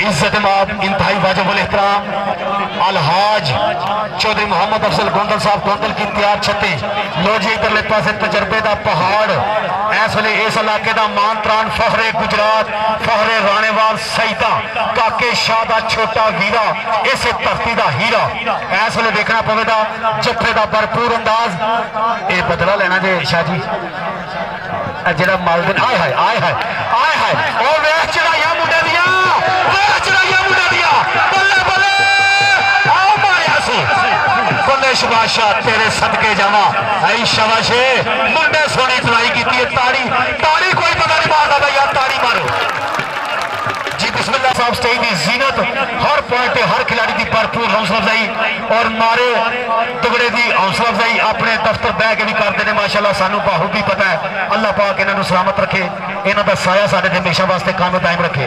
इज्जत माब इंतहाई वाजिबुल एहतराम अलहाज चौधरी मोहम्मद अफसल गोंदल साहब गोंदल की तैयार छत्ती लो जी इधरले पासे तजर्बे का पहाड़ इस वे इस इलाके का मान त्राण फहरे गुजरात फहरे राणेवाल सईदा काके शाह का छोटा वीरा इस धरती का हीरा इस वे देखना पवेगा जत्थे का भरपूर अंदाज ये बदला लेना जे शाह जी जरा मालदन आए हाय आए हाय आए हाय और वेख चढ़ाइया मुंडे दिया बल्ले बल्ले आओ मारिया सी बल्ले शबाशा तेरे सदके जावा आई शबाशे मुंडे सोनी चलाई की ताड़ी ताड़ी कोई पता नहीं मारता भाई यार ताड़ी मारो जी बिस्मिल्लाह साहब स्टेज की जीनत हर पॉइंट हर खिलाड़ी की भरपूर हौसला अफजाई और मारे दुगड़े की हौसला अफजाई अपने दफ्तर बह के भी करते हैं माशाल्लाह सानू बाहू भी पता है अल्लाह पाक इन्हों सलामत रखे इन्हों का साया साढ़े हमेशा वास्ते काम कायम रखे।